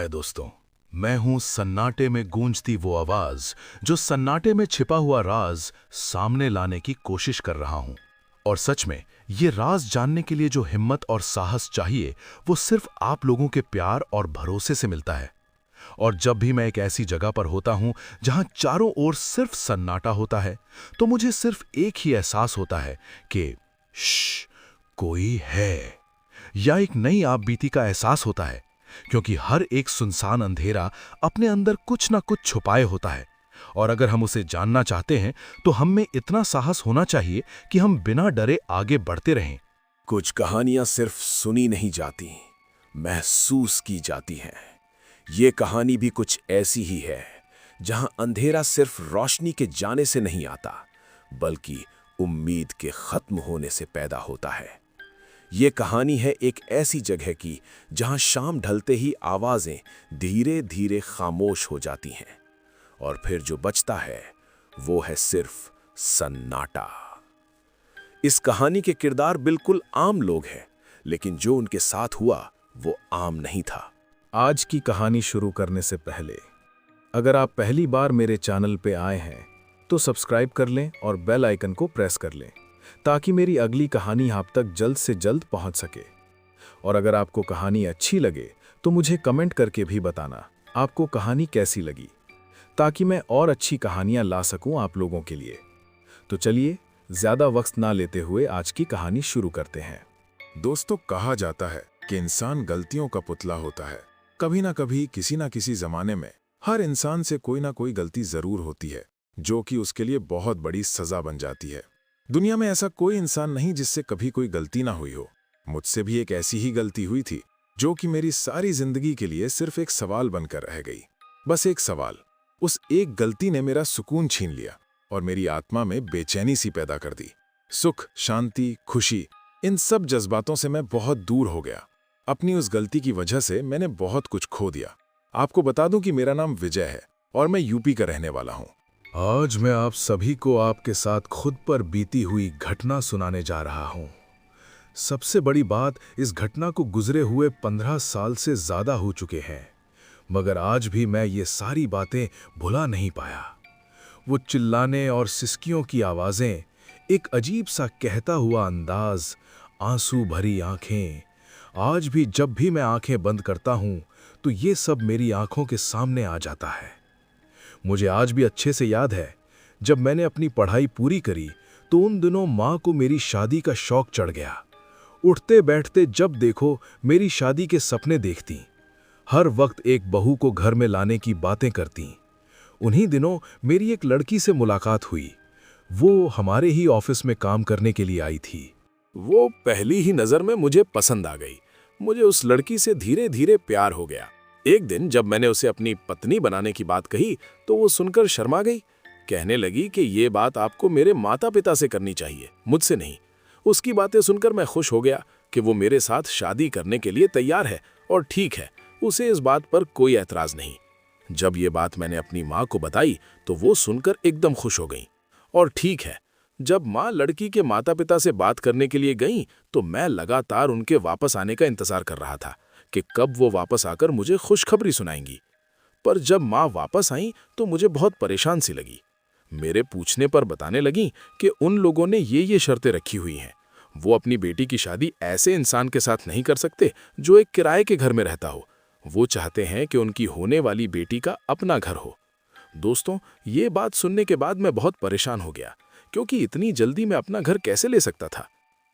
हाय दोस्तों, मैं हूं सन्नाटे में गूंजती वो आवाज जो सन्नाटे में छिपा हुआ राज सामने लाने की कोशिश कर रहा हूं। और सच में ये राज जानने के लिए जो हिम्मत और साहस चाहिए वो सिर्फ आप लोगों के प्यार और भरोसे से मिलता है। और जब भी मैं एक ऐसी जगह पर होता हूं जहां चारों ओर सिर्फ सन्नाटा होता है तो मुझे सिर्फ एक ही एहसास होता है कि श्श, कोई है। या एक नई आप बीती का एहसास होता है, क्योंकि हर एक सुनसान अंधेरा अपने अंदर कुछ ना कुछ छुपाए होता है। और अगर हम उसे जानना चाहते हैं तो हम में इतना साहस होना चाहिए कि हम बिना डरे आगे बढ़ते रहें। कुछ कहानियां सिर्फ सुनी नहीं जाती, महसूस की जाती हैं। ये कहानी भी कुछ ऐसी ही है, जहां अंधेरा सिर्फ रोशनी के जाने से नहीं आता, बल्कि उम्मीद के खत्म होने से पैदा होता है। ये कहानी है एक ऐसी जगह की जहां शाम ढलते ही आवाजें धीरे धीरे खामोश हो जाती हैं, और फिर जो बचता है वो है सिर्फ सन्नाटा। इस कहानी के किरदार बिल्कुल आम लोग हैं, लेकिन जो उनके साथ हुआ वो आम नहीं था। आज की कहानी शुरू करने से पहले अगर आप पहली बार मेरे चैनल पे आए हैं तो सब्सक्राइब कर लें और बेल आइकन को प्रेस कर लें, ताकि मेरी अगली कहानी आप तक जल्द से जल्द पहुंच सके। और अगर आपको कहानी अच्छी लगे तो मुझे कमेंट करके भी बताना आपको कहानी कैसी लगी, ताकि मैं और अच्छी कहानियां ला सकूं आप लोगों के लिए। तो चलिए ज्यादा वक्त ना लेते हुए आज की कहानी शुरू करते हैं। दोस्तों, कहा जाता है कि इंसान गलतियों का पुतला होता है। कभी ना कभी किसी ना किसी जमाने में हर इंसान से कोई ना कोई गलती जरूर होती है, जो कि उसके लिए बहुत बड़ी सजा बन जाती है। दुनिया में ऐसा कोई इंसान नहीं जिससे कभी कोई गलती ना हुई हो। मुझसे भी एक ऐसी ही गलती हुई थी, जो कि मेरी सारी जिंदगी के लिए सिर्फ एक सवाल बनकर रह गई। बस एक सवाल। उस एक गलती ने मेरा सुकून छीन लिया और मेरी आत्मा में बेचैनी सी पैदा कर दी। सुख, शांति, खुशी, इन सब जज्बातों से मैं बहुत दूर हो गया। अपनी उस गलती की वजह से मैंने बहुत कुछ खो दिया। आपको बता दूं कि मेरा नाम विजय है और मैं यूपी का रहने वाला हूं। आज मैं आप सभी को आपके साथ खुद पर बीती हुई घटना सुनाने जा रहा हूं। सबसे बड़ी बात, इस घटना को गुजरे हुए 15 साल से ज्यादा हो चुके हैं, मगर आज भी मैं ये सारी बातें भुला नहीं पाया। वो चिल्लाने और सिसकियों की आवाजें, एक अजीब सा कहता हुआ अंदाज, आंसू भरी आंखें। आज भी जब भी मैं आंखें बंद करता हूं तो ये सब मेरी आंखों के सामने आ जाता है। मुझे आज भी अच्छे से याद है, जब मैंने अपनी पढ़ाई पूरी करी तो उन दिनों माँ को मेरी शादी का शौक चढ़ गया। उठते बैठते जब देखो मेरी शादी के सपने देखती, हर वक्त एक बहू को घर में लाने की बातें करती। उन्हीं दिनों मेरी एक लड़की से मुलाकात हुई। वो हमारे ही ऑफिस में काम करने के लिए आई थी। वो पहली ही नजर में मुझे पसंद आ गई। मुझे उस लड़की से धीरे धीरे प्यार हो गया। एक दिन जब मैंने उसे अपनी पत्नी बनाने की बात कही तो वो सुनकर शर्मा गई। कहने लगी कि ये बात आपको मेरे माता पिता से करनी चाहिए, मुझसे नहीं। उसकी बातें सुनकर मैं खुश हो गया कि वो मेरे साथ शादी करने के लिए तैयार है और ठीक है, उसे इस बात पर कोई ऐतराज नहीं। जब ये बात मैंने अपनी माँ को बताई तो वो सुनकर एकदम खुश हो गई। और ठीक है, जब माँ लड़की के माता पिता से बात करने के लिए गई तो मैं लगातार उनके वापस आने का इंतजार कर रहा था कि कब वो वापस आकर मुझे खुशखबरी सुनाएंगी। पर जब माँ वापस आई तो मुझे बहुत परेशान सी लगी। मेरे पूछने पर बताने लगी कि उन लोगों ने ये शर्तें रखी हुई हैं। वो अपनी बेटी की शादी ऐसे इंसान के साथ नहीं कर सकते जो एक किराए के घर में रहता हो। वो चाहते हैं कि उनकी होने वाली बेटी का अपना घर हो। दोस्तों, ये बात सुनने के बाद मैं बहुत परेशान हो गया, क्योंकि इतनी जल्दी मैं अपना घर कैसे ले सकता था।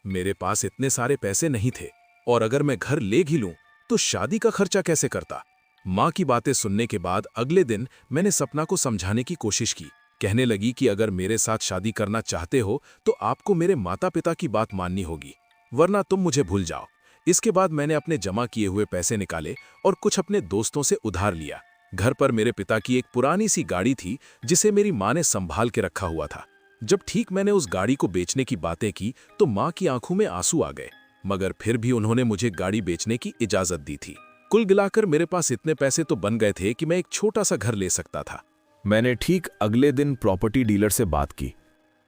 मेरे पास इतने सारे पैसे नहीं थे, और अगर मैं घर ले भी लूं तो शादी का खर्चा कैसे करता। माँ की बातें सुनने के बाद अगले दिन मैंने सपना को समझाने की कोशिश की। कहने लगी कि अगर मेरे साथ शादी करना चाहते हो तो आपको मेरे माता पिता की बात माननी होगी, वरना तुम मुझे भूल जाओ। इसके बाद मैंने अपने जमा किए हुए पैसे निकाले और कुछ अपने दोस्तों से उधार लिया। घर पर मेरे पिता की एक पुरानी सी गाड़ी थी जिसे मेरी माँ ने संभाल के रखा हुआ था। जब ठीक मैंने उस गाड़ी को बेचने की बातें की तो माँ की आंखों में आंसू आ गए, मगर फिर भी उन्होंने मुझे गाड़ी बेचने की इजाजत दी थी। कुल मिलाकर मेरे पास इतने पैसे तो बन गए थे कि मैं एक छोटा सा घर ले सकता था। मैंने ठीक अगले दिन प्रॉपर्टी डीलर से बात की,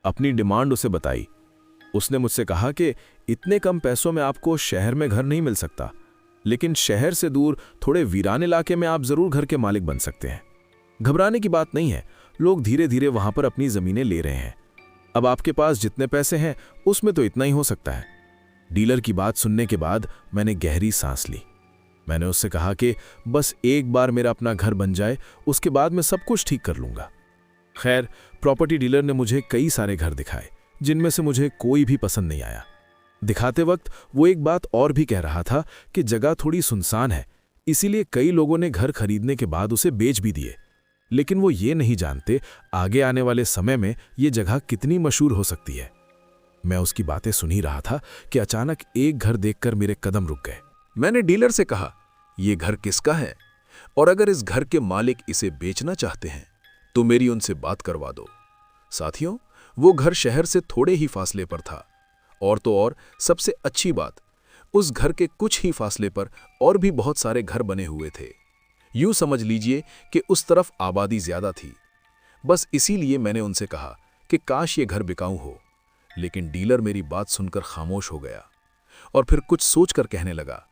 अपनी डिमांड उसे बताई। उसने मुझसे कहा कि इतने कम पैसों में आपको शहर में घर नहीं मिल सकता, लेकिन शहर से दूर थोड़े वीरान इलाके में आप जरूर घर के मालिक बन सकते हैं। घबराने की बात नहीं है, लोग धीरे धीरे वहां पर अपनी जमीनें ले रहे हैं। अब आपके पास जितने पैसे हैं उसमें तो इतना ही हो सकता है। डीलर की बात सुनने के बाद मैंने गहरी सांस ली। मैंने उससे कहा कि बस एक बार मेरा अपना घर बन जाए, उसके बाद मैं सब कुछ ठीक कर लूंगा। खैर, प्रॉपर्टी डीलर ने मुझे कई सारे घर दिखाए, जिनमें से मुझे कोई भी पसंद नहीं आया। दिखाते वक्त वो एक बात और भी कह रहा था कि जगह थोड़ी सुनसान है, इसीलिए कई लोगों ने घर खरीदने के बाद उसे बेच भी दिए। लेकिन वो ये नहीं जानते आगे आने वाले समय में ये जगह कितनी मशहूर हो सकती है। मैं उसकी बातें सुन ही रहा था कि अचानक एक घर देखकर मेरे कदम रुक गए। मैंने डीलर से कहा, ये घर किसका है, और अगर इस घर के मालिक इसे बेचना चाहते हैं तो मेरी उनसे बात करवा दो। साथियों, वो घर शहर से थोड़े ही फासले पर था, और तो और सबसे अच्छी बात, उस घर के कुछ ही फासले पर और भी बहुत सारे घर बने हुए थे। यूं समझ लीजिए कि उस तरफ आबादी ज्यादा थी। बस इसीलिए मैंने उनसे कहा कि काश ये घर बिकाऊ हो, लेकिन डीलर मेरी बात सुनकर खामोश हो गया और फिर कुछ सोचकर कहने लगा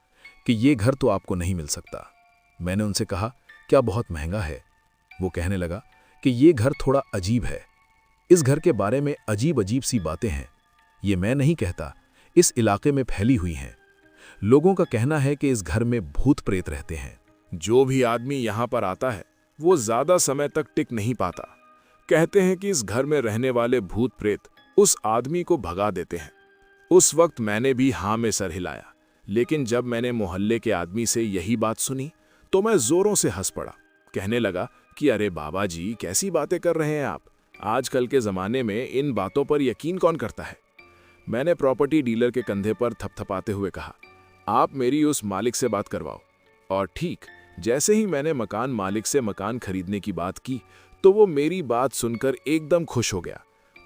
कि ये घर तो आपको नहीं मिल सकता। मैंने उनसे कहा, क्या बहुत महंगा है? वो कहने लगा कि ये घर थोड़ा अजीब है, इस घर के बारे में अजीब अजीब सी बातें हैं। ये मैं नहीं कहता, इस इलाके में फैली हुई हैं। लोगों का कहना है कि इस घर में भूत प्रेत रहते हैं। जो भी आदमी यहाँ पर आता है वो ज्यादा समय तक टिक नहीं पाता। कहते हैं कि इस घर में रहने वाले भूत प्रेत उस आदमी को भगा देते हैं। उस वक्त मैंने भी हाँ में सर हिलाया, लेकिन जब मैंने मोहल्ले के आदमी से यही बात सुनी तो मैं जोरों से हंस पड़ा। कहने लगा कि अरे बाबा जी, कैसी बातें कर रहे हैं आप? आजकल के ज़माने में इन बातों पर यकीन कौन करता है? मैंने प्रॉपर्टी डीलर के कंधे पर थपथपाते हुए कहा, आप मेरी उस मालिक से बात करवाओ। और ठीक जैसे ही मैंने मकान मालिक से मकान खरीदने की बात की तो वो मेरी बात सुनकर एकदम खुश हो गया।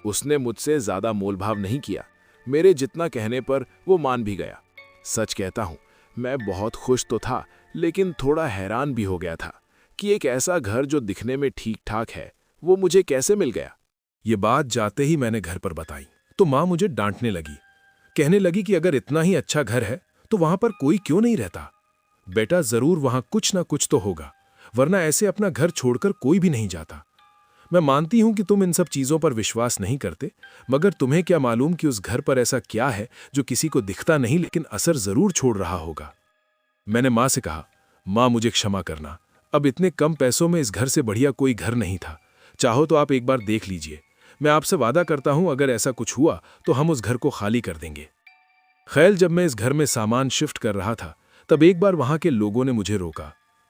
उसने मुझसे ज़्यादा मोलभाव नहीं किया, मेरे जितना कहने पर वो मान भी गया। सच कहता हूँ, मैं बहुत खुश तो था, लेकिन थोड़ा हैरान भी हो गया था कि एक ऐसा घर जो दिखने में ठीक ठाक है वो मुझे कैसे मिल गया। ये बात जाते ही मैंने घर पर बताई तो माँ मुझे डांटने लगी। कहने लगी कि अगर इतना ही अच्छा घर है तो वहां पर कोई क्यों नहीं रहता? बेटा, जरूर वहां कुछ ना कुछ तो होगा, वरना ऐसे अपना घर छोड़कर कोई भी नहीं जाता। मैं मानती हूं कि तुम इन सब चीजों पर विश्वास नहीं करते, मगर तुम्हें क्या मालूम कि उस घर पर ऐसा क्या है जो किसी को दिखता नहीं लेकिन असर जरूर छोड़ रहा होगा। मैंने माँ से कहा, माँ मुझे क्षमा करना, अब इतने कम पैसों में इस घर से बढ़िया कोई घर नहीं था। चाहो तो आप एक बार देख लीजिए। मैं आपसे वादा करता हूं अगर ऐसा कुछ हुआ तो हम उस घर को खाली कर देंगे। खैर, जब मैं इस घर में सामान शिफ्ट कर रहा था तब एक बार वहां के लोगों ने मुझे रोका।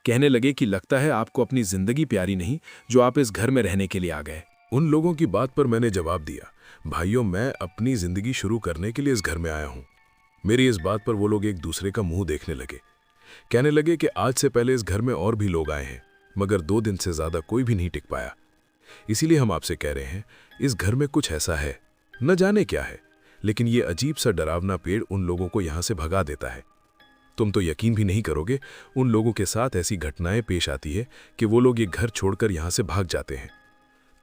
कहने लगे कि लगता है आपको अपनी जिंदगी प्यारी नहीं जो आप इस घर में रहने के लिए आ गए। उन लोगों की बात पर मैंने जवाब दिया, भाइयों, मैं अपनी जिंदगी शुरू करने के लिए इस घर में आया हूं। मेरी इस बात पर वो लोग एक दूसरे का मुंह देखने लगे। कहने लगे कि आज से पहले इस घर में और भी लोग आए हैं, मगर 2 दिन से ज्यादा कोई भी नहीं टिक पाया। इसीलिए हम आपसे कह रहे हैं, इस घर में कुछ ऐसा है, न जाने क्या है, लेकिन ये अजीब सा डरावना पेड़ उन लोगों को यहां से भगा देता है। तुम तो यकीन भी नहीं करोगे, उन लोगों के साथ ऐसी घटनाएं पेश आती है कि वो लोग ये घर छोड़कर यहां से भाग जाते हैं।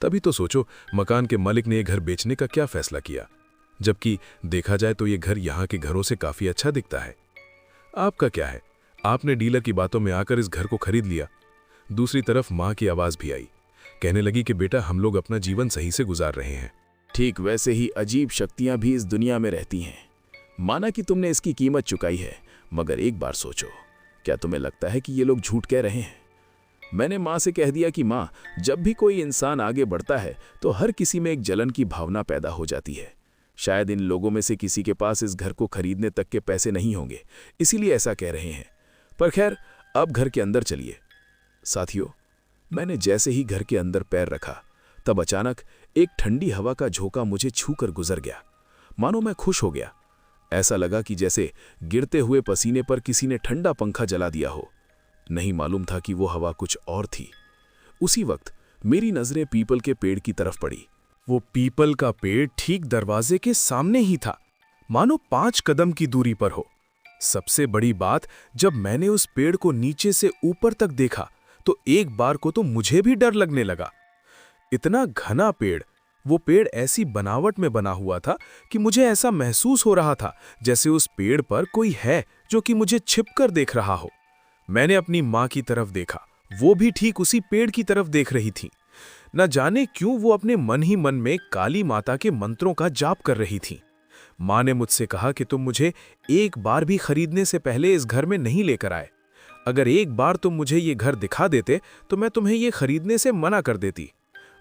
तभी तो सोचो, मकान के मालिक ने ये घर बेचने का क्या फैसला किया, जबकि देखा जाए तो ये घर यहां के घरों से काफी अच्छा दिखता है। आपका क्या है? आपने डीलर की बातों में आकर इस घर को खरीद लिया। दूसरी तरफ मां की आवाज भी आई। कहने लगी कि बेटा, हम लोग अपना जीवन सही से गुजार रहे हैं। ठीक वैसे ही अजीब शक्तियां भी इस दुनिया में रहती हैं। माना कि तुमने इसकी कीमत चुकाई है, मगर एक बार सोचो, क्या तुम्हें लगता है कि ये लोग झूठ कह रहे हैं? मैंने माँ से कह दिया कि माँ, जब भी कोई इंसान आगे बढ़ता है तो हर किसी में एक जलन की भावना पैदा हो जाती है। शायद इन लोगों में से किसी के पास इस घर को खरीदने तक के पैसे नहीं होंगे, इसीलिए ऐसा कह रहे हैं। पर खैर, अब घर के अंदर चलिए। साथियों, मैंने जैसे ही घर के अंदर पैर रखा तब अचानक एक ठंडी हवा का झोंका मुझे छूकर गुजर गया। मानो मैं खुश हो गया। ऐसा लगा कि जैसे गिरते हुए पसीने पर किसी ने ठंडा पंखा जला दिया हो। नहीं मालूम था कि वो हवा कुछ और थी। उसी वक्त मेरी नजरें पीपल के पेड़ की तरफ पड़ी। वो पीपल का पेड़ ठीक दरवाजे के सामने ही था, मानो 5 कदम की दूरी पर हो। सबसे बड़ी बात, जब मैंने उस पेड़ को नीचे से ऊपर तक देखा तो एक बार को तो मुझे भी डर लगने लगा। इतना घना पेड़, वो पेड़ ऐसी बनावट में बना हुआ था कि मुझे ऐसा महसूस हो रहा था जैसे उस पेड़ पर कोई है जो कि मुझे छिपकर देख रहा हो। मैंने अपनी माँ की तरफ देखा, वो भी ठीक उसी पेड़ की तरफ देख रही थी। न जाने क्यों वो अपने मन ही मन में काली माता के मंत्रों का जाप कर रही थी। माँ ने मुझसे कहा कि तुम मुझे एक बार भी खरीदने से पहले इस घर में नहीं लेकर आए। अगर एक बार तुम मुझे ये घर दिखा देते तो मैं तुम्हें ये खरीदने से मना कर देती।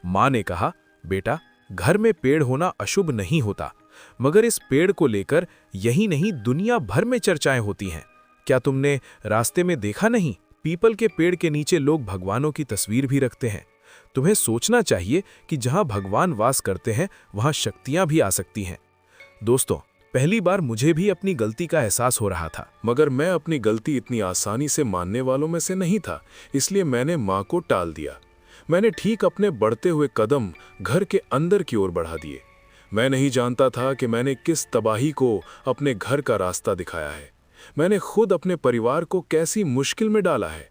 माँ ने कहा, बेटा, घर में पेड़ होना अशुभ नहीं होता, मगर इस पेड़ को लेकर यही नहीं दुनिया भर में चर्चाएं होती हैं। क्या तुमने रास्ते में देखा नहीं, पीपल के पेड़ के नीचे लोग भगवानों की तस्वीर भी रखते हैं। तुम्हें सोचना चाहिए कि जहां भगवान वास करते हैं वहां शक्तियां भी आ सकती हैं। दोस्तों, पहली बार मुझे भी अपनी गलती का एहसास हो रहा था, मगर मैं अपनी गलती इतनी आसानी से मानने वालों में से नहीं था, इसलिए मैंने माँ को टाल दिया। मैंने ठीक अपने बढ़ते हुए कदम घर के अंदर की ओर बढ़ा दिए। मैं नहीं जानता था कि मैंने किस तबाही को अपने घर का रास्ता दिखाया है। मैंने खुद अपने परिवार को कैसी मुश्किल में डाला है।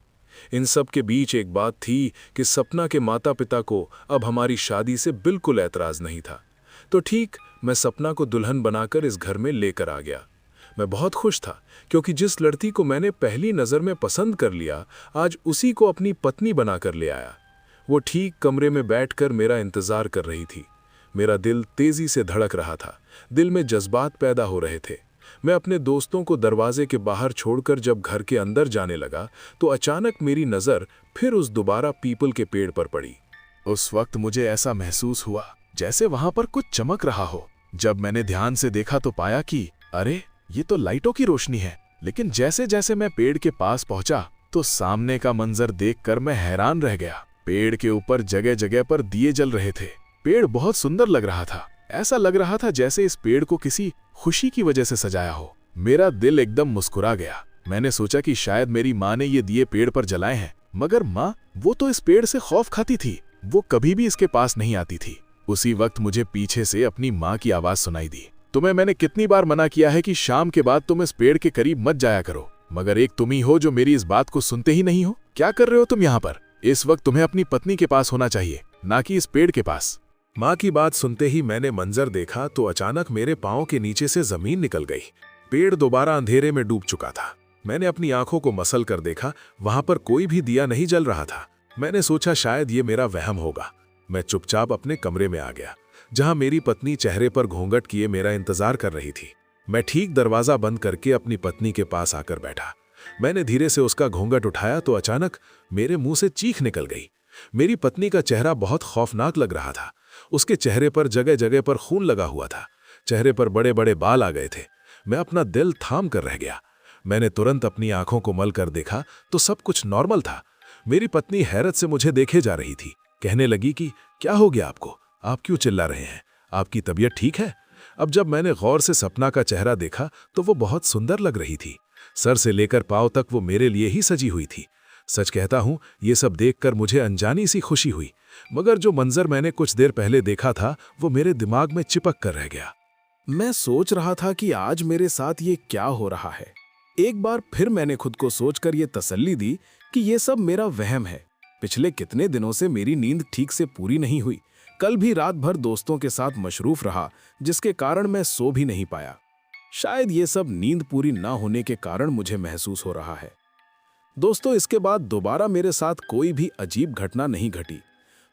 इन सब के बीच एक बात थी कि सपना के माता पिता को अब हमारी शादी से बिल्कुल ऐतराज नहीं था। तो ठीक मैं सपना को दुल्हन बनाकर इस घर में लेकर आ गया। मैं बहुत खुश था, क्योंकि जिस लड़की को मैंने पहली नज़र में पसंद कर लिया, आज उसी को अपनी पत्नी बनाकर ले आया। वो ठीक कमरे में बैठकर मेरा इंतज़ार कर रही थी। मेरा दिल तेज़ी से धड़क रहा था, दिल में जज्बात पैदा हो रहे थे। मैं अपने दोस्तों को दरवाजे के बाहर छोड़कर जब घर के अंदर जाने लगा तो अचानक मेरी नज़र फिर उस दोबारा पीपल के पेड़ पर पड़ी। उस वक्त मुझे ऐसा महसूस हुआ जैसे वहां पर कुछ चमक रहा हो। जब मैंने ध्यान से देखा तो पाया कि अरे, ये तो लाइटों की रोशनी है। लेकिन जैसे जैसे मैं पेड़ के पास पहुंचा तो सामने का मंजर देखकर मैं हैरान रह गया। पेड़ के ऊपर जगह जगह पर दिए जल रहे थे। पेड़ बहुत सुंदर लग रहा था। ऐसा लग रहा था जैसे इस पेड़ को किसी खुशी की वजह से सजाया हो। मेरा दिल एकदम मुस्कुरा गया। मैंने सोचा कि शायद मेरी माँ ने ये दिए पेड़ पर जलाए हैं, मगर माँ, वो तो इस पेड़ से खौफ खाती थी। वो कभी भी इसके पास नहीं आती थी। उसी वक्त मुझे पीछे से अपनी माँ की आवाज सुनाई दी। तुम्हें मैंने कितनी बार मना किया है कि शाम के बाद तुम इस पेड़ के करीब मत जाया करो, मगर एक तुम ही हो जो मेरी इस बात को सुनते ही नहीं हो। क्या कर रहे हो तुम यहाँ पर? इस वक्त तुम्हें अपनी पत्नी के पास होना चाहिए, ना कि इस पेड़ के पास। माँ की बात सुनते ही मैंने मंजर देखा तो अचानक मेरे पांव के नीचे से जमीन निकल गई। पेड़ दोबारा अंधेरे में डूब चुका था। मैंने अपनी आंखों को मसल कर देखा, वहां पर कोई भी दिया नहीं जल रहा था। मैंने सोचा शायद ये मेरा वहम होगा। मैं चुपचाप अपने कमरे में आ गया, जहां मेरी पत्नी चेहरे पर घूंघट किए मेरा इंतजार कर रही थी। मैं ठीक दरवाजा बंद करके अपनी पत्नी के पास आकर बैठा। मैंने धीरे से उसका घूंघट उठाया तो अचानक मेरे मुंह से चीख निकल गई। मेरी पत्नी का चेहरा बहुत खौफनाक लग रहा था। उसके चेहरे पर जगह जगह पर खून लगा हुआ था। चेहरे पर बड़े बड़े बाल आ गए थे। मैं अपना दिल थाम कर रह गया। मैंने तुरंत अपनी आंखों को मल कर देखा तो सब कुछ नॉर्मल था। मेरी पत्नी हैरत से मुझे देखे जा रही थी। कहने लगी कि क्या हो गया आपको? आप क्यों चिल्ला रहे हैं? आपकी तबीयत ठीक है? अब जब मैंने गौर से सपना का चेहरा देखा तो वो बहुत सुंदर लग रही थी। सर से लेकर पांव तक वो मेरे लिए ही सजी हुई थी। सच कहता हूं, ये सब देखकर मुझे अनजानी सी खुशी हुई, मगर जो मंजर मैंने कुछ देर पहले देखा था वो मेरे दिमाग में चिपक कर रह गया। मैं सोच रहा था कि आज मेरे साथ ये क्या हो रहा है। एक बार फिर मैंने खुद को सोचकर ये तसल्ली दी कि ये सब मेरा वहम है। पिछले कितने दिनों से मेरी नींद ठीक से पूरी नहीं हुई। कल भी रात भर दोस्तों के साथ मशरूफ रहा, जिसके कारण मैं सो भी नहीं पाया। शायद ये सब नींद पूरी ना होने के कारण मुझे महसूस हो रहा है। दोस्तों, इसके बाद दोबारा मेरे साथ कोई भी अजीब घटना नहीं घटी,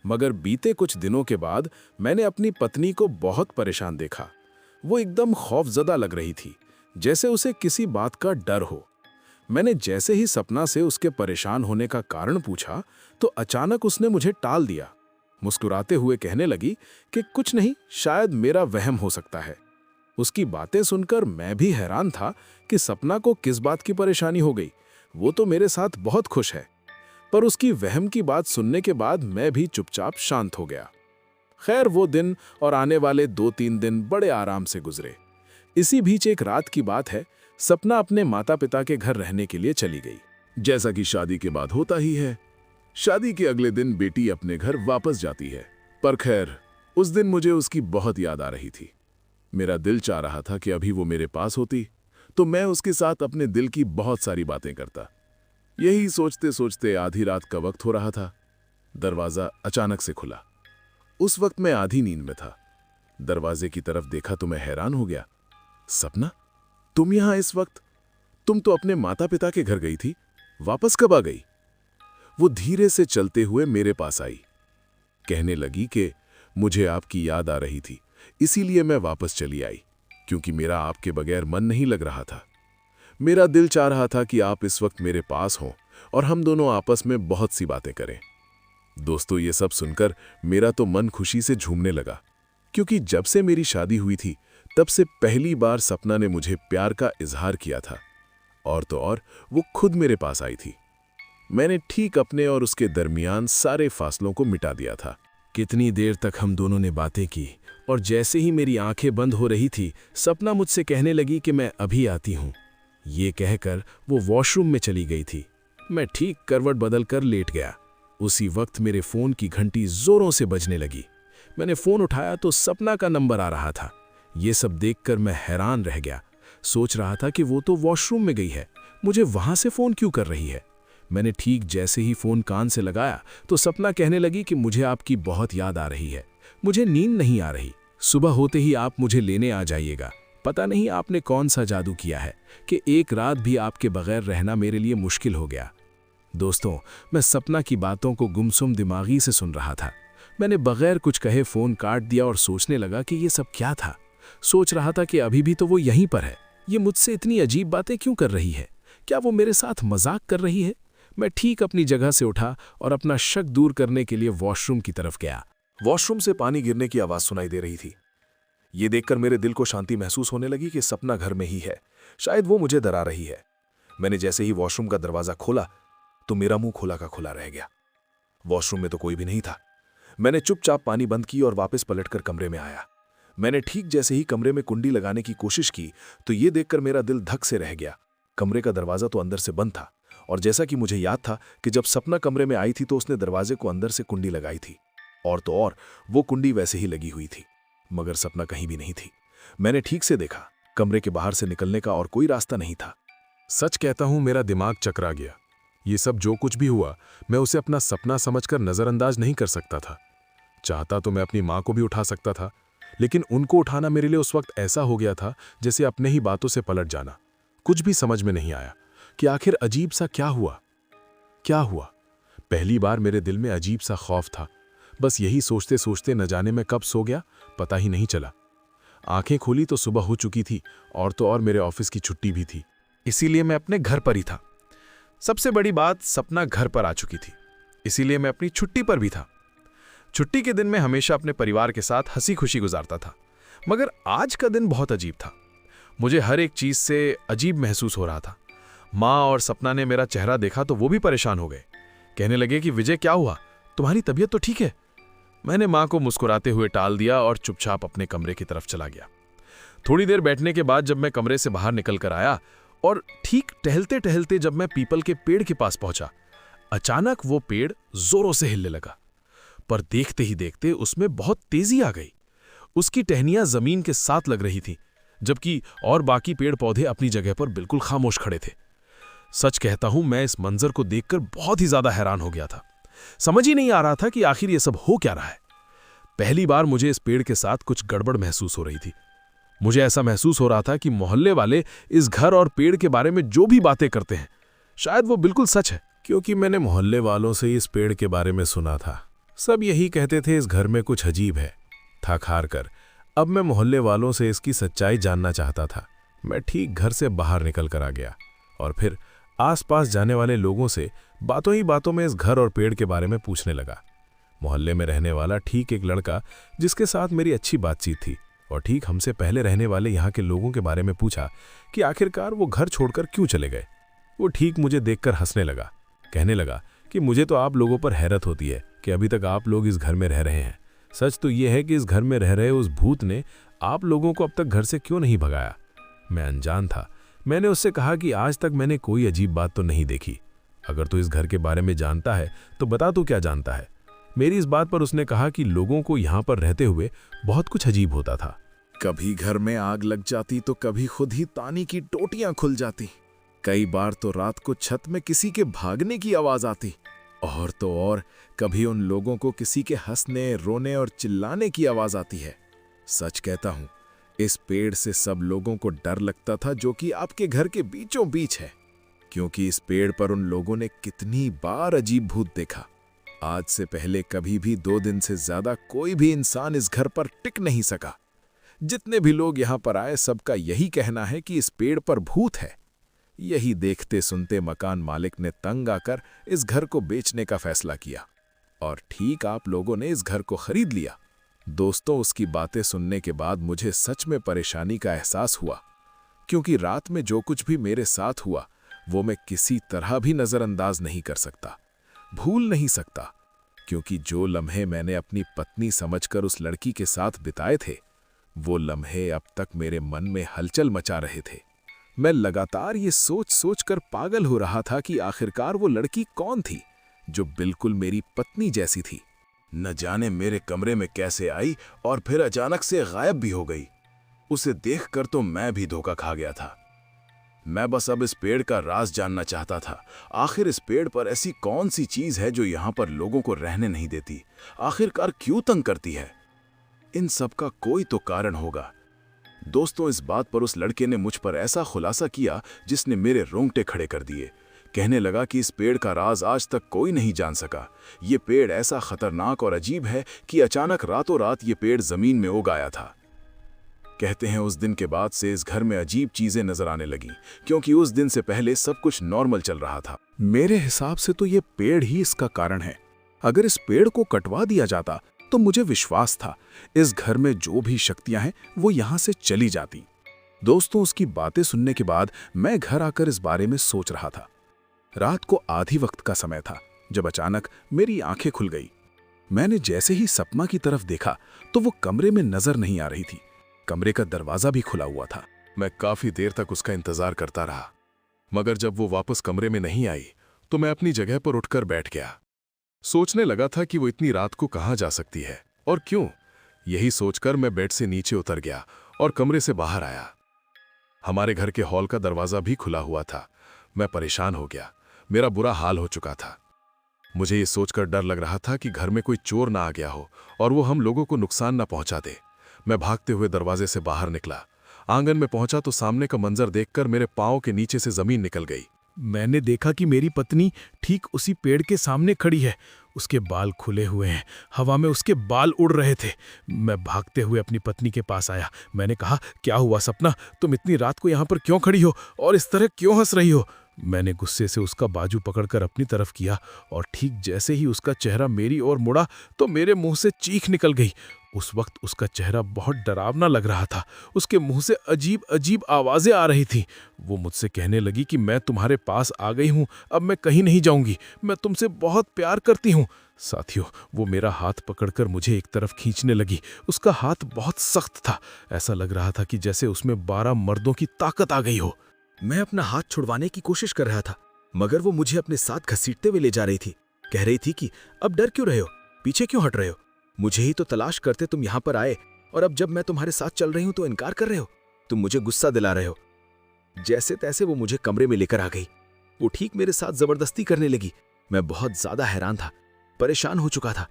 मगर बीते कुछ दिनों के बाद मैंने अपनी पत्नी को बहुत परेशान देखा। वो एकदम खौफजदा लग रही थी, जैसे उसे किसी बात का डर हो। मैंने जैसे ही सपना से उसके परेशान होने का कारण पूछा तो अचानक उसने मुझे टाल दिया। मुस्कुराते हुए कहने लगी कि कुछ नहीं, शायद मेरा वहम हो सकता है। उसकी बातें सुनकर मैं भी हैरान था कि सपना को किस बात की परेशानी हो गई। वो तो मेरे साथ बहुत खुश है। पर उसकी वहम की बात सुनने के बाद मैं भी चुपचाप शांत हो गया। खैर, वो दिन और आने वाले 2-3 दिन बड़े आराम से गुजरे। इसी बीच एक रात की बात है, सपना अपने माता पिता के घर रहने के लिए चली गई। जैसा कि शादी के बाद होता ही है, शादी के अगले दिन बेटी अपने घर वापस जाती है। पर खैर, उस दिन मुझे उसकी बहुत याद आ रही थी। मेरा दिल चाह रहा था कि अभी वो मेरे पास होती तो मैं उसके साथ अपने दिल की बहुत सारी बातें करता। यही सोचते सोचते आधी रात का वक्त हो रहा था। दरवाजा अचानक से खुला। उस वक्त मैं आधी नींद में था। दरवाजे की तरफ देखा तो मैं हैरान हो गया। सपना, तुम यहां इस वक्त? तुम तो अपने माता पिता के घर गई थी, वापस कब आ गई? वो धीरे से चलते हुए मेरे पास आई। कहने लगी कि मुझे आपकी याद आ रही थी, इसीलिए मैं वापस चली आई, क्योंकि मेरा आपके बगैर मन नहीं लग रहा था। मेरा दिल चाह रहा था कि आप इस वक्त मेरे पास हों और हम दोनों आपस में बहुत सी बातें करें। दोस्तों, ये सब सुनकर मेरा तो मन खुशी से झूमने लगा, क्योंकि जब से मेरी शादी हुई थी तब से पहली बार सपना ने मुझे प्यार का इजहार किया था। और तो और वो खुद मेरे पास आई थी। मैंने ठीक अपने और उसके दरमियान सारे फासलों को मिटा दिया था। कितनी देर तक हम दोनों ने बातें की, और जैसे ही मेरी आंखें बंद हो रही थी, सपना मुझसे कहने लगी कि मैं अभी आती हूँ। ये कहकर वो वॉशरूम में चली गई थी। मैं ठीक करवट बदल कर लेट गया। उसी वक्त मेरे फोन की घंटी जोरों से बजने लगी। मैंने फोन उठाया तो सपना का नंबर आ रहा था। ये सब देखकर मैं हैरान रह गया। सोच रहा था कि वो तो वॉशरूम में गई है, मुझे वहां से फोन क्यों कर रही है। मैंने ठीक जैसे ही फोन कान से लगाया तो सपना कहने लगी कि मुझे आपकी बहुत याद आ रही है, मुझे नींद नहीं आ रही, सुबह होते ही आप मुझे लेने आ जाइएगा। पता नहीं आपने कौन सा जादू किया है कि एक रात भी आपके बगैर रहना मेरे लिए मुश्किल हो गया। दोस्तों, मैं सपना की बातों को गुमसुम दिमागी से सुन रहा था। मैंने बगैर कुछ कहे फोन काट दिया और सोचने लगा कि ये सब क्या था। सोच रहा था कि अभी भी तो वो यहीं पर है, ये मुझसे इतनी अजीब बातें क्यों कर रही है? क्या वो मेरे साथ मजाक कर रही है? मैं ठीक अपनी जगह से उठा और अपना शक दूर करने के लिए वॉशरूम की तरफ गया। वॉशरूम से पानी गिरने की आवाज सुनाई दे रही थी। ये देखकर मेरे दिल को शांति महसूस होने लगी कि सपना घर में ही है, शायद वो मुझे डरा रही है। मैंने जैसे ही वॉशरूम का दरवाजा खोला तो मेरा मुंह खुला का खुला रह गया। वॉशरूम में तो कोई भी नहीं था। मैंने चुपचाप पानी बंद की और वापस पलटकर कमरे में आया। मैंने ठीक जैसे ही कमरे में कुंडी लगाने की कोशिश की तो ये देखकर मेरा दिल धक से रह गया। कमरे का दरवाजा तो अंदर से बंद था, और जैसा कि मुझे याद था कि जब सपना कमरे में आई थी तो उसने दरवाजे को अंदर से कुंडी लगाई थी, और तो और वो कुंडी वैसे ही लगी हुई थी, मगर सपना कहीं भी नहीं थी। मैंने ठीक से देखा, कमरे के बाहर से निकलने का और कोई रास्ता नहीं था। सच कहता हूं, मेरा दिमाग चकरा गया। ये सब जो कुछ भी हुआ, मैं उसे अपना सपना समझकर नजरअंदाज नहीं कर सकता था। चाहता तो मैं अपनी मां को भी उठा सकता था, लेकिन उनको उठाना मेरे लिए उस वक्त ऐसा हो गया था जैसे अपने ही बातों से पलट जाना। कुछ भी समझ में नहीं आया कि आखिर अजीब सा क्या हुआ। पहली बार मेरे दिल में अजीब सा खौफ था। बस यही सोचते सोचते न जाने मैं कब सो गया, पता ही नहीं चला। आंखें खोली तो सुबह हो चुकी थी, और तो और मेरे ऑफिस की छुट्टी भी थी, इसीलिए मैं अपने घर पर ही था। सबसे बड़ी बात, सपना घर पर आ चुकी थी, इसीलिए मैं अपनी छुट्टी पर भी था। छुट्टी के दिन मैं हमेशा अपने परिवार के साथ हंसी खुशी गुजारता था, मगर आज का दिन बहुत अजीब था। मुझे हर एक चीज से अजीब महसूस हो रहा था। माँ और सपना ने मेरा चेहरा देखा तो वो भी परेशान हो गए। कहने लगे कि विजय, क्या हुआ, तुम्हारी तबीयत तो ठीक है? मैंने माँ को मुस्कुराते हुए टाल दिया और चुपचाप अपने कमरे की तरफ चला गया। थोड़ी देर बैठने के बाद जब मैं कमरे से बाहर निकल कर आया और ठीक टहलते टहलते जब मैं पीपल के पेड़ के पास पहुंचा, अचानक वो पेड़ जोरों से हिलने लगा। पर देखते ही देखते उसमें बहुत तेजी आ गई। उसकी टहनियां जमीन के साथ लग रही थी, जबकि और बाकी पेड़ पौधे अपनी जगह पर बिल्कुल खामोश खड़े थे। सच कहता हूं, मैं इस मंजर को देखकर बहुत ही ज्यादा हैरान हो गया था। समझ ही नहीं आ रहा था कि आखिर ये सब हो क्या रहा है। पहली बार मुझे इस पेड़ के साथ कुछ गड़बड़ महसूस हो रही थी। मुझे ऐसा महसूस हो रहा था कि मोहल्ले वाले इस घर और पेड़ के बारे में जो भी बातें करते हैं, शायद वो बिल्कुल सच है, क्योंकि मैंने मोहल्ले वालों से इस पेड़ के बारे में सुना था। सब यही कहते थे इस घर में कुछ अजीब है। थक हार कर अब मैं मोहल्ले वालों से इसकी सच्चाई जानना चाहता था। मैं ठीक घर से बाहर निकल कर आ गया और फिर आसपास जाने वाले लोगों से बातों ही बातों में इस घर और पेड़ के बारे में पूछने लगा। मोहल्ले में रहने वाला ठीक एक लड़का जिसके साथ मेरी अच्छी बातचीत थी और ठीक हमसे पहले रहने वाले यहाँ के लोगों के बारे में पूछा कि आखिरकार वो घर छोड़कर क्यों चले गए। वो ठीक मुझे देखकर हंसने लगा। कहने लगा कि मुझे तो आप लोगों पर हैरत होती है कि अभी तक आप लोग इस घर में रह रहे हैं। सच तो ये है कि इस घर में रह रहे उस भूत ने आप लोगों को अब तक घर से क्यों नहीं भगाया। मैं अनजान था। मैंने उससे कहा कि आज तक मैंने कोई अजीब बात तो नहीं देखी। अगर तू इस घर के बारे में जानता है तो बता तू क्या जानता है। मेरी इस बात पर उसने कहा कि लोगों को यहाँ पर रहते हुए बहुत कुछ अजीब होता था। कभी घर में आग लग जाती तो कभी खुद ही तानी की टोटियां खुल जाती। कई बार तो रात को छत में किसी के भागने की आवाज आती, और तो और कभी उन लोगों को किसी के हंसने, रोने और चिल्लाने की आवाज आती है। सच कहता हूं, इस पेड़ से सब लोगों को डर लगता था जो कि आपके घर के बीचों बीच है, क्योंकि इस पेड़ पर उन लोगों ने कितनी बार अजीब भूत देखा। आज से पहले कभी भी 2 दिन से ज्यादा कोई भी इंसान इस घर पर टिक नहीं सका। जितने भी लोग यहां पर आए सबका यही कहना है कि इस पेड़ पर भूत है। यही देखते सुनते मकान मालिक ने तंग आकर इस घर को बेचने का फैसला किया और ठीक आप लोगों ने इस घर को खरीद लिया। दोस्तों, उसकी बातें सुनने के बाद मुझे सच में परेशानी का एहसास हुआ, क्योंकि रात में जो कुछ भी मेरे साथ हुआ वो मैं किसी तरह भी नजरअंदाज नहीं कर सकता, भूल नहीं सकता, क्योंकि जो लम्हे मैंने अपनी पत्नी समझकर उस लड़की के साथ बिताए थे वो लम्हे अब तक मेरे मन में हलचल मचा रहे थे। मैं लगातार ये सोच सोच कर पागल हो रहा था कि आखिरकार वो लड़की कौन थी जो बिल्कुल मेरी पत्नी जैसी थी। न जाने मेरे कमरे में कैसे आई और फिर अचानक से गायब भी हो गई। उसे देखकर तो मैं भी धोखा खा गया था। मैं बस अब इस पेड़ का राज जानना चाहता था। आखिर इस पेड़ पर ऐसी कौन सी चीज है जो यहां पर लोगों को रहने नहीं देती? आखिरकार क्यों तंग करती है? इन सब का कोई तो कारण होगा। दोस्तों, इस बात पर उस लड़के ने मुझ पर ऐसा खुलासा किया जिसने मेरे रोंगटे खड़े कर दिए। कहने लगा कि इस पेड़ का राज आज तक कोई नहीं जान सका। ये पेड़ ऐसा खतरनाक और अजीब है कि अचानक रातों रात ये पेड़ जमीन में उग आया था। कहते हैं उस दिन के बाद से इस घर में अजीब चीजें नजर आने लगी, क्योंकि उस दिन से पहले सब कुछ नॉर्मल चल रहा था। मेरे हिसाब से तो ये पेड़ ही इसका कारण है। अगर इस पेड़ को कटवा दिया जाता तो मुझे विश्वास था इस घर में जो भी शक्तियां हैं वो यहां से चली जाती। दोस्तों, उसकी बातें सुनने के बाद मैं घर आकर इस बारे में सोच रहा था। रात को आधी वक्त का समय था जब अचानक मेरी आंखें खुल गई। मैंने जैसे ही सपना की तरफ देखा तो वो कमरे में नजर नहीं आ रही थी। कमरे का दरवाजा भी खुला हुआ था। मैं काफी देर तक उसका इंतजार करता रहा, मगर जब वो वापस कमरे में नहीं आई तो मैं अपनी जगह पर उठकर बैठ गया। सोचने लगा था कि वो इतनी रात को कहां जा सकती है और क्यों। यही सोचकर मैं बेड से नीचे उतर गया और कमरे से बाहर आया। हमारे घर के हॉल का दरवाजा भी खुला हुआ था। मैं परेशान हो गया। मेरा बुरा हाल हो चुका था। मुझे ये सोचकर डर लग रहा था कि घर में कोई चोर ना आ गया हो और वो हम लोगों को नुकसान ना पहुंचा दे। मैं भागते हुए दरवाजे से बाहर निकला। आंगन में पहुंचा तो सामने का मंजर देखकर मेरे पांव के नीचे से जमीन निकल गई। मैंने देखा कि मेरी पत्नी ठीक उसी पेड़ के सामने खड़ी है। उसके बाल खुले हुए हैं, हवा में उसके बाल उड़ रहे थे। मैं भागते हुए अपनी पत्नी के पास आया। मैंने कहा, क्या हुआ सपना? तुम इतनी रात को यहाँ पर क्यों खड़ी हो और इस तरह क्यों हंस रही हो? मैंने गुस्से से उसका बाजू पकड़कर अपनी तरफ किया और ठीक जैसे ही उसका चेहरा मेरी ओर मुड़ा तो मेरे मुंह से चीख निकल गई। उस वक्त उसका चेहरा बहुत डरावना लग रहा था। उसके मुंह से अजीब अजीब आवाजें आ रही थीं। वो मुझसे कहने लगी कि मैं तुम्हारे पास आ गई हूं, अब मैं कहीं नहीं जाऊंगी, मैं तुमसे बहुत प्यार करती हूं। साथियों, वो मेरा हाथ पकड़कर मुझे एक तरफ खींचने लगी। उसका हाथ बहुत सख्त था। ऐसा लग रहा था कि जैसे उसमें 12 मर्दों की ताकत आ गई हो। मैं अपना हाथ छुड़वाने की कोशिश कर रहा था, मगर वो मुझे अपने साथ घसीटते हुए ले जा रही थी। कह रही थी कि अब डर क्यों रहे हो, पीछे क्यों हट रहे हो? मुझे ही तो तलाश करते तुम यहाँ पर आए और अब जब मैं तुम्हारे साथ चल रही हूं तो इनकार कर रहे हो। तुम मुझे गुस्सा दिला रहे हो। जैसे तैसे वो मुझे कमरे में लेकर आ गई। वो ठीक मेरे साथ जबरदस्ती करने लगी। मैं बहुत ज्यादा हैरान था, परेशान हो चुका था।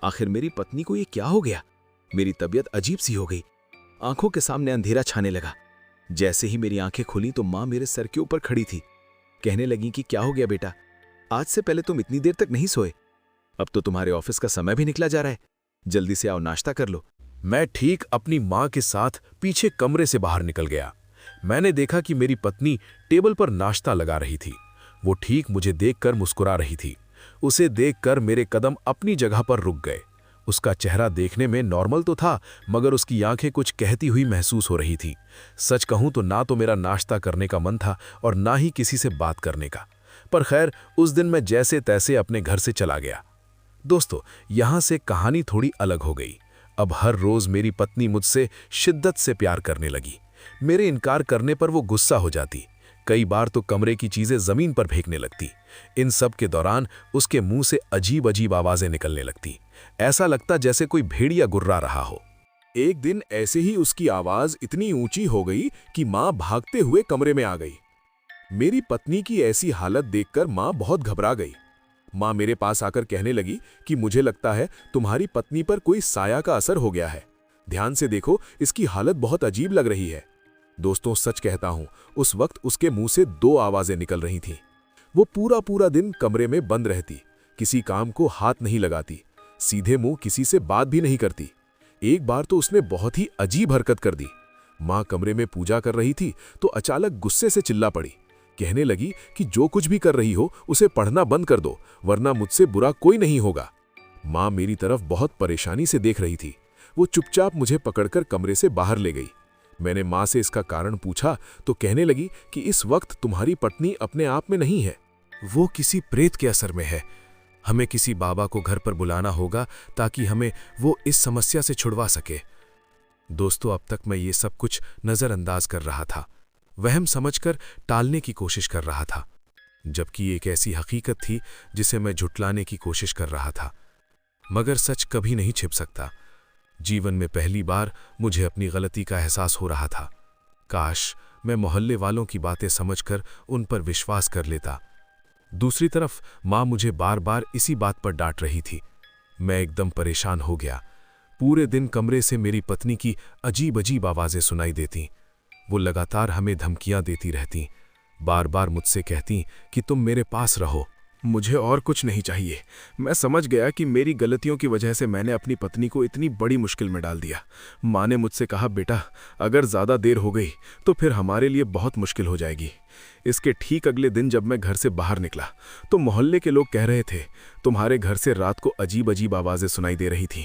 आखिर मेरी पत्नी को ये क्या हो गया? मेरी तबीयत अजीब सी हो गई। आंखों के सामने अंधेरा छाने लगा। जैसे ही मेरी आंखें खुली तो मां मेरे सर के ऊपर खड़ी थी। कहने लगी कि क्या हो गया बेटा, आज से पहले तुम इतनी देर तक नहीं सोए। अब तो तुम्हारे ऑफिस का समय भी निकला जा रहा है, जल्दी से आओ, नाश्ता कर लो। मैं ठीक अपनी मां के साथ पीछे कमरे से बाहर निकल गया। मैंने देखा कि मेरी पत्नी टेबल पर नाश्ता लगा रही थी। वो ठीक मुझे देखकर मुस्कुरा रही थी। उसे देखकर मेरे कदम अपनी जगह पर रुक गए। उसका चेहरा देखने में नॉर्मल तो था, मगर उसकी आंखें कुछ कहती हुई महसूस हो रही थी। सच कहूं तो ना तो मेरा नाश्ता करने का मन था और ना ही किसी से बात करने का। पर खैर, उस दिन मैं जैसे तैसे अपने घर से चला गया। दोस्तों, यहां से कहानी थोड़ी अलग हो गई। अब हर रोज मेरी पत्नी मुझसे शिद्दत से प्यार करने लगी। मेरे इनकार करने पर वो गुस्सा हो जाती। कई बार तो कमरे की चीजें जमीन पर फेंकने लगती। इन सब के दौरान उसके मुंह से अजीब अजीब आवाजें निकलने लगती। ऐसा लगता जैसे कोई भेड़िया गुर्रा रहा हो। एक दिन ऐसे ही उसकी आवाज इतनी ऊंची हो गई कि मां भागते हुए कमरे में आ गई। मेरी पत्नी की ऐसी हालत देखकर मां बहुत घबरा गई। मां मेरे पास आकर कहने लगी कि मुझे लगता है तुम्हारी पत्नी पर कोई साया का असर हो गया है। ध्यान से देखो, इसकी हालत बहुत अजीब लग रही है। दोस्तों, सच कहता हूं, उस वक्त उसके मुंह से 2 आवाजें निकल रही थीं। वो पूरा दिन कमरे में बंद रहती, किसी काम को हाथ नहीं लगाती, सीधे मुंह किसी से बात भी नहीं करती। एक बार तो उसने बहुत ही अजीब हरकत कर दी। मां कमरे में पूजा कर रही थी तो अचानक गुस्से से चिल्ला पड़ी। कहने लगी कि जो कुछ भी कर रही हो उसे पढ़ना बंद कर दो, वरना मुझसे बुरा कोई नहीं होगा। मां मेरी तरफ बहुत परेशानी से देख रही थी। वो चुपचाप मुझे पकड़कर कमरे से बाहर ले गई। मैंने मां से इसका कारण पूछा तो कहने लगी कि इस वक्त तुम्हारी पत्नी अपने आप में नहीं है, वो किसी प्रेत के असर में है। हमें किसी बाबा को घर पर बुलाना होगा ताकि हमें वो इस समस्या से छुड़वा सके। दोस्तों, अब तक मैं ये सब कुछ नज़रअंदाज कर रहा था, वहम समझकर टालने की कोशिश कर रहा था, जबकि एक ऐसी हकीकत थी जिसे मैं झुटलाने की कोशिश कर रहा था। मगर सच कभी नहीं छिप सकता। जीवन में पहली बार मुझे अपनी गलती का एहसास हो रहा था। काश मैं मोहल्ले वालों की बातें समझकर उन पर विश्वास कर लेता। दूसरी तरफ मां मुझे बार बार इसी बात पर डांट रही थी। मैं एकदम परेशान हो गया। पूरे दिन कमरे से मेरी पत्नी की अजीब अजीब आवाजें सुनाई देती। वो लगातार हमें धमकियां देती रहती, बार बार मुझसे कहती कि तुम मेरे पास रहो। मुझे और कुछ नहीं चाहिए। मैं समझ गया कि मेरी गलतियों की वजह से मैंने अपनी पत्नी को इतनी बड़ी मुश्किल में डाल दिया। माँ ने मुझसे कहा, बेटा अगर ज़्यादा देर हो गई तो फिर हमारे लिए बहुत मुश्किल हो जाएगी। इसके ठीक अगले दिन जब मैं घर से बाहर निकला तो मोहल्ले के लोग कह रहे थे, तुम्हारे घर से रात को अजीब अजीब आवाज़ें सुनाई दे रही थीं।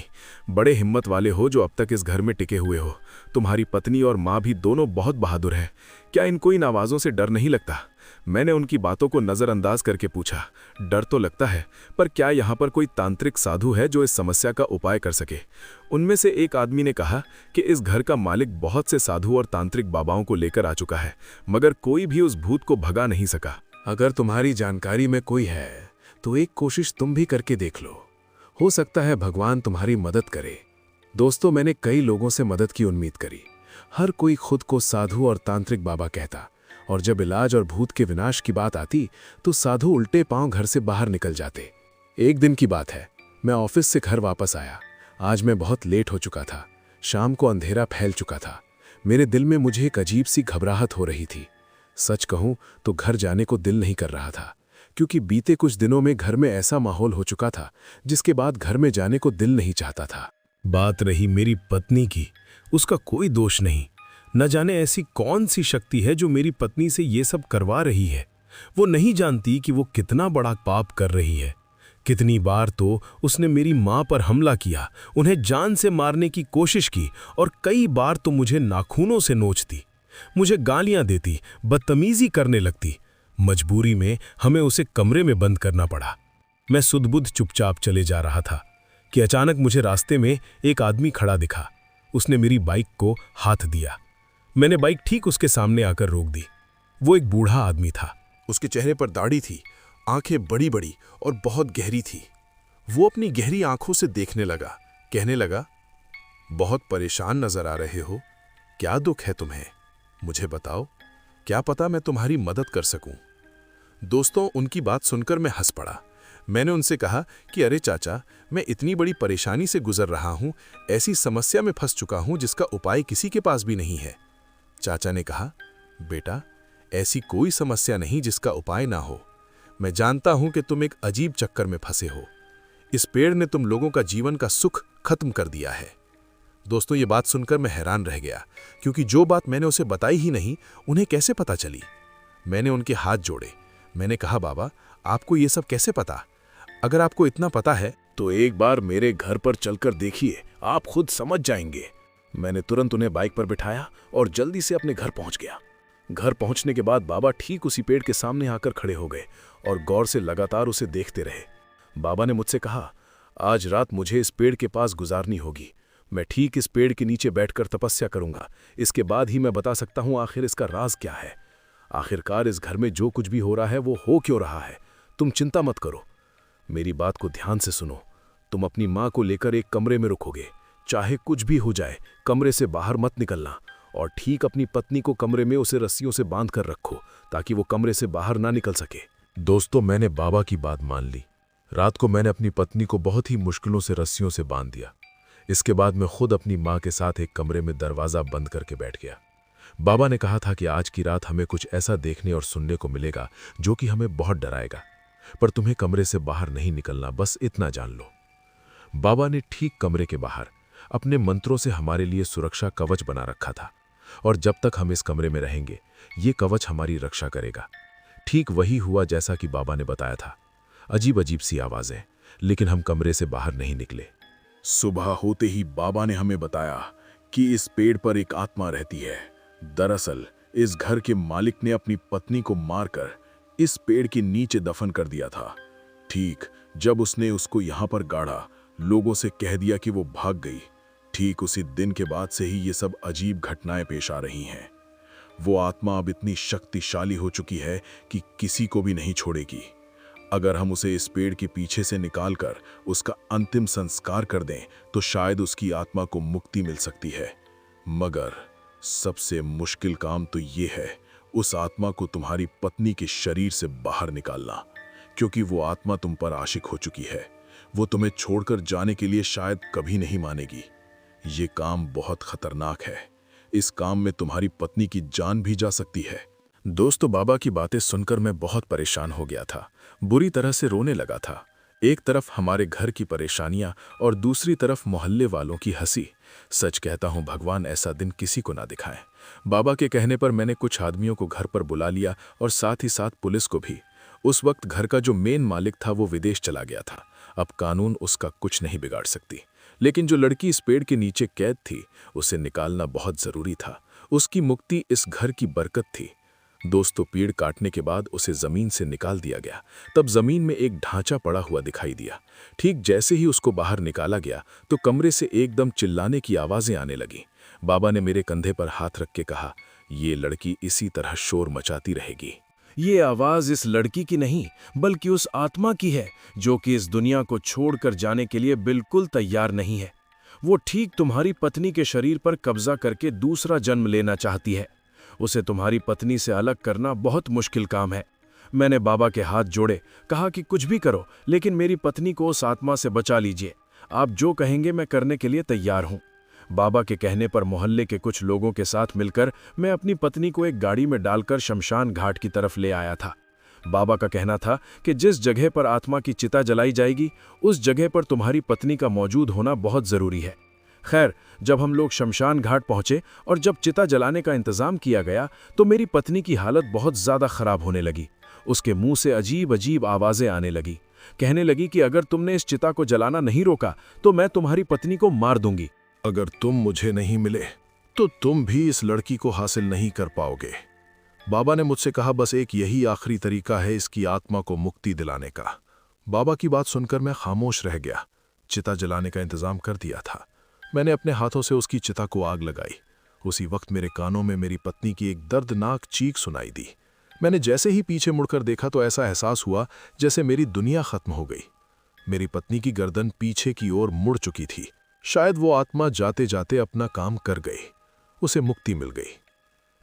बड़े हिम्मत वाले हो जो अब तक इस घर में टिके हुए हो। तुम्हारी पत्नी और माँ भी दोनों बहुत बहादुर हैं। क्या इनको इन आवाज़ों से डर नहीं लगता? मैंने उनकी बातों को नज़रअंदाज करके पूछा, डर तो लगता है, पर क्या यहाँ पर कोई तांत्रिक साधु है जो इस समस्या का उपाय कर सके? उनमें से एक आदमी ने कहा कि इस घर का मालिक बहुत से साधु और तांत्रिक बाबाओं को लेकर आ चुका है, मगर कोई भी उस भूत को भगा नहीं सका। अगर तुम्हारी जानकारी में कोई है तो एक कोशिश तुम भी करके देख लो, हो सकता है भगवान तुम्हारी मदद करे। दोस्तों, मैंने कई लोगों से मदद की उम्मीद करी। हर कोई खुद को साधु और तांत्रिक बाबा कहता, और जब इलाज और भूत के विनाश की बात आती तो साधु उल्टे पांव घर से बाहर निकल जाते। एक दिन की बात है, मैं ऑफिस से घर वापस आया। आज मैं बहुत लेट हो चुका था। शाम को अंधेरा फैल चुका था। मेरे दिल में मुझे एक अजीब सी घबराहट हो रही थी। सच कहूं तो घर जाने को दिल नहीं कर रहा था, क्योंकि बीते कुछ दिनों में घर में ऐसा माहौल हो चुका था जिसके बाद घर में जाने को दिल नहीं चाहता था। बात रही मेरी पत्नी की, उसका कोई दोष नहीं। न जाने ऐसी कौन सी शक्ति है जो मेरी पत्नी से ये सब करवा रही है। वो नहीं जानती कि वो कितना बड़ा पाप कर रही है। कितनी बार तो उसने मेरी माँ पर हमला किया, उन्हें जान से मारने की कोशिश की, और कई बार तो मुझे नाखूनों से नोचती, मुझे गालियां देती, बदतमीजी करने लगती। मजबूरी में हमें उसे कमरे में बंद करना पड़ा। मैं सुध-बुध चुपचाप चले जा रहा था कि अचानक मुझे रास्ते में एक आदमी खड़ा दिखा। उसने मेरी बाइक को हाथ दिया। मैंने बाइक ठीक उसके सामने आकर रोक दी। वो एक बूढ़ा आदमी था। उसके चेहरे पर दाढ़ी थी, आंखें बड़ी बड़ी और बहुत गहरी थी। वो अपनी गहरी आंखों से देखने लगा, कहने लगा, बहुत परेशान नजर आ रहे हो, क्या दुख है तुम्हें? मुझे बताओ, क्या पता मैं तुम्हारी मदद कर सकूं। दोस्तों, उनकी बात सुनकर मैं हंस पड़ा। मैंने उनसे कहा कि अरे चाचा, मैं इतनी बड़ी परेशानी से गुजर रहा हूं, ऐसी समस्या में फंस चुका हूं जिसका उपाय किसी के पास भी नहीं है। चाचा ने कहा, बेटा, ऐसी कोई समस्या नहीं जिसका उपाय ना हो। मैं जानता हूं कि तुम एक अजीब चक्कर में फंसे हो। इस पेड़ ने तुम लोगों का जीवन का सुख खत्म कर दिया है। दोस्तों, ये बात सुनकर मैं हैरान रह गया, क्योंकि जो बात मैंने उसे बताई ही नहीं, उन्हें कैसे पता चली। मैंने उनके हाथ जोड़े। मैंने कहा, बाबा, आपको ये सब कैसे पता? अगर आपको इतना पता है तो एक बार मेरे घर पर चलकर देखिए, आप खुद समझ जाएंगे। मैंने तुरंत उन्हें बाइक पर बिठाया और जल्दी से अपने घर पहुंच गया। घर पहुंचने के बाद बाबा ठीक उसी पेड़ के सामने आकर खड़े हो गए और गौर से लगातार उसे देखते रहे। बाबा ने मुझसे कहा, आज रात मुझे इस पेड़ के पास गुजारनी होगी। मैं ठीक इस पेड़ के नीचे बैठकर तपस्या करूंगा। इसके बाद ही मैं बता सकता हूं आखिर इसका राज क्या है। आखिरकार इस घर में जो कुछ भी हो रहा है वो हो क्यों रहा है। तुम चिंता मत करो, मेरी बात को ध्यान से सुनो। तुम अपनी माँ को लेकर एक कमरे में रुकोगे। चाहे कुछ भी हो जाए, कमरे से बाहर मत निकलना, और ठीक अपनी पत्नी को कमरे में उसे रस्सियों से बांध कर रखो ताकि वो कमरे से बाहर ना निकल सके। दोस्तों, मैंने बाबा की बात मान ली। रात को मैंने अपनी पत्नी को बहुत ही मुश्किलों से रस्सियों से बांध दिया। इसके बाद मैं खुद अपनी माँ के साथ एक कमरे में दरवाज़ा बंद करके बैठ गया। बाबा ने कहा था कि आज की रात हमें कुछ ऐसा देखने और सुनने को मिलेगा जो कि हमें बहुत डराएगा, पर तुम्हें कमरे से बाहर नहीं निकलना, बस इतना जान लो। बाबा ने ठीक कमरे के बाहर अपने मंत्रों से हमारे लिए सुरक्षा कवच बना रखा था, और जब तक हम इस कमरे में रहेंगे ये कवच हमारी रक्षा करेगा। ठीक वही हुआ जैसा कि बाबा ने बताया था। अजीब अजीब सी आवाज़ें, लेकिन हम कमरे से बाहर नहीं निकले। सुबह होते ही बाबा ने हमें बताया कि इस पेड़ पर एक आत्मा रहती है। दरअसल इस घर के मालिक ने अपनी पत्नी को मारकर इस पेड़ के नीचे दफन कर दिया था। ठीक जब उसने उसको यहाँ पर गाड़ा, लोगों से कह दिया कि वो भाग गई। ठीक उसी दिन के बाद से ही ये सब अजीब घटनाएं पेश आ रही हैं। वो आत्मा अब इतनी शक्तिशाली हो चुकी है कि किसी को भी नहीं छोड़ेगी। अगर हम उसे इस पेड़ के पीछे से निकालकर उसका अंतिम संस्कार कर दें तो शायद उसकी आत्मा को मुक्ति मिल सकती है। मगर सबसे मुश्किल काम तो ये है उस आत्मा को तुम्हारी पत्नी के शरीर से बाहर निकालना, क्योंकि वो आत्मा तुम पर आशिक हो चुकी है। वो तुम्हें छोड़कर जाने के लिए शायद कभी नहीं मानेगी। ये काम बहुत खतरनाक है। इस काम में तुम्हारी पत्नी की जान भी जा सकती है। दोस्तों, बाबा की बातें सुनकर मैं बहुत परेशान हो गया था, बुरी तरह से रोने लगा था। एक तरफ हमारे घर की परेशानियां और दूसरी तरफ मोहल्ले वालों की हंसी। सच कहता हूं, भगवान ऐसा दिन किसी को ना दिखाए। बाबा के कहने पर मैंने कुछ आदमियों को घर पर बुला लिया और साथ ही साथ पुलिस को भी। उस वक्त घर का जो मेन मालिक था वो विदेश चला गया था। अब कानून उसका कुछ नहीं बिगाड़ सकती, लेकिन जो लड़की इस पेड़ के नीचे कैद थी उसे निकालना बहुत जरूरी था। उसकी मुक्ति इस घर की बरकत थी। दोस्तों, पेड़ काटने के बाद उसे जमीन से निकाल दिया गया। तब जमीन में एक ढांचा पड़ा हुआ दिखाई दिया। ठीक जैसे ही उसको बाहर निकाला गया तो कमरे से एकदम चिल्लाने की आवाजें आने लगी। बाबा ने मेरे कंधे पर हाथ रख के कहा, ये लड़की इसी तरह शोर मचाती रहेगी। ये आवाज इस लड़की की नहीं बल्कि उस आत्मा की है जो कि इस दुनिया को छोड़कर जाने के लिए बिल्कुल तैयार नहीं है। वो ठीक तुम्हारी पत्नी के शरीर पर कब्जा करके दूसरा जन्म लेना चाहती है। उसे तुम्हारी पत्नी से अलग करना बहुत मुश्किल काम है। मैंने बाबा के हाथ जोड़े, कहा कि कुछ भी करो लेकिन मेरी पत्नी को उस आत्मा से बचा लीजिए। आप जो कहेंगे मैं करने के लिए तैयार हूं। बाबा के कहने पर मोहल्ले के कुछ लोगों के साथ मिलकर मैं अपनी पत्नी को एक गाड़ी में डालकर शमशान घाट की तरफ ले आया था। बाबा का कहना था कि जिस जगह पर आत्मा की चिता जलाई जाएगी उस जगह पर तुम्हारी पत्नी का मौजूद होना बहुत जरूरी है। खैर, जब हम लोग शमशान घाट पहुंचे और जब चिता जलाने का इंतजाम किया गया तो मेरी पत्नी की हालत बहुत ज्यादा खराब होने लगी। उसके मुंह से अजीब अजीब आवाजें आने लगी। कहने लगी कि अगर तुमने इस चिता को जलाना नहीं रोका तो मैं तुम्हारी पत्नी को मार दूंगी। अगर तुम मुझे नहीं मिले तो तुम भी इस लड़की को हासिल नहीं कर पाओगे। बाबा ने मुझसे कहा, बस एक यही आखिरी तरीका है इसकी आत्मा को मुक्ति दिलाने का। बाबा की बात सुनकर मैं खामोश रह गया। चिता जलाने का इंतजाम कर दिया था। मैंने अपने हाथों से उसकी चिता को आग लगाई। उसी वक्त मेरे कानों में मेरी पत्नी की एक दर्दनाक चीख सुनाई दी। मैंने जैसे ही पीछे मुड़कर देखा तो ऐसा एहसास हुआ जैसे मेरी दुनिया खत्म हो गई। मेरी पत्नी की गर्दन पीछे की ओर मुड़ चुकी थी। शायद वो आत्मा जाते जाते अपना काम कर गई। उसे मुक्ति मिल गई।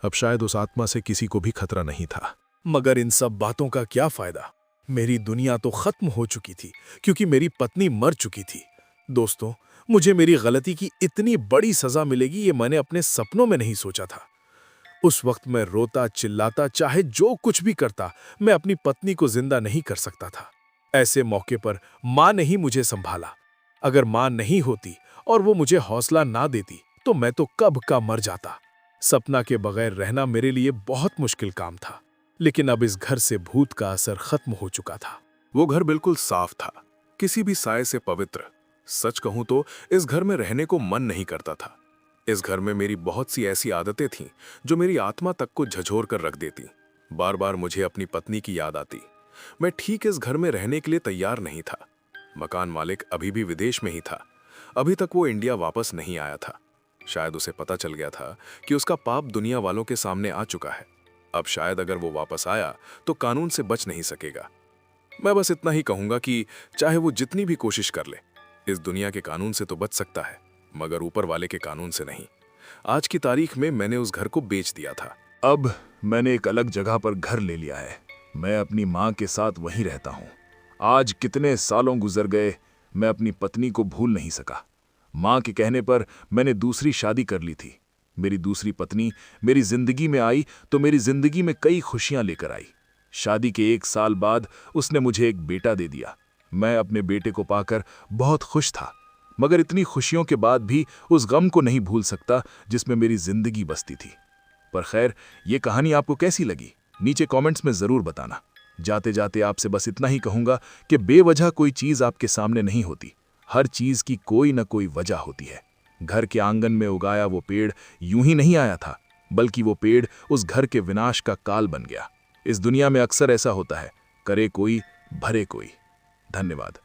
अब शायद उस आत्मा से किसी को भी खतरा नहीं था। मगर इन सब बातों का क्या फायदा? मेरी दुनिया तो खत्म हो चुकी थी क्योंकि मेरी पत्नी मर चुकी थी। दोस्तों, मुझे मेरी गलती की इतनी बड़ी सजा मिलेगी ये मैंने अपने सपनों में नहीं सोचा था। उस वक्त मैं रोता चिल्लाता, चाहे जो कुछ भी करता, मैं अपनी पत्नी को जिंदा नहीं कर सकता था। ऐसे मौके पर मां ने ही मुझे संभाला। अगर मां नहीं होती और वो मुझे हौसला ना देती तो मैं तो कब का मर जाता। सपना के बगैर रहना मेरे लिए बहुत मुश्किल काम था, लेकिन अब इस घर से भूत का असर खत्म हो चुका था। वो घर बिल्कुल साफ था, किसी भी साए से पवित्र। सच कहूं तो इस घर में रहने को मन नहीं करता था। इस घर में मेरी बहुत सी ऐसी आदतें थीं जो मेरी आत्मा तक को झंझोर कर रख देती। बार बार मुझे अपनी पत्नी की याद आती। मैं ठीक इस घर में रहने के लिए तैयार नहीं था। मकान मालिक अभी भी विदेश में ही था। अभी तक वो इंडिया वापस नहीं आया था। शायद उसे पता चल गया था कि उसका पाप दुनिया वालों के सामने आ चुका है। अब शायद अगर वो वापस आया तो कानून से बच नहीं सकेगा। मैं बस इतना ही कहूंगा कि चाहे वो जितनी भी कोशिश कर ले, इस दुनिया के कानून से तो बच सकता है, मगर ऊपर वाले के कानून से नहीं। आज की तारीख में मैंने उस घर को बेच दिया था। अब मैंने एक अलग जगह पर घर ले लिया है। मैं अपनी माँ के साथ वहीं रहता हूँ। आज कितने सालों गुजर गए, मैं अपनी पत्नी को भूल नहीं सका। माँ के कहने पर मैंने दूसरी शादी कर ली थी। मेरी दूसरी पत्नी मेरी जिंदगी में आई तो मेरी जिंदगी में कई खुशियां लेकर आई। शादी के 1 साल बाद उसने मुझे एक बेटा दे दिया। मैं अपने बेटे को पाकर बहुत खुश था, मगर इतनी खुशियों के बाद भी उस गम को नहीं भूल सकता जिसमें मेरी जिंदगी बसती थी। पर खैर, ये कहानी आपको कैसी लगी नीचे कमेंट्स में जरूर बताना। जाते जाते आपसे बस इतना ही कहूंगा कि बेवजह कोई चीज आपके सामने नहीं होती। हर चीज की कोई न कोई वजह होती है। घर के आंगन में उगाया वो पेड़ यूं ही नहीं आया था, बल्कि वो पेड़ उस घर के विनाश का काल बन गया। इस दुनिया में अक्सर ऐसा होता है, करे कोई भरे कोई। धन्यवाद।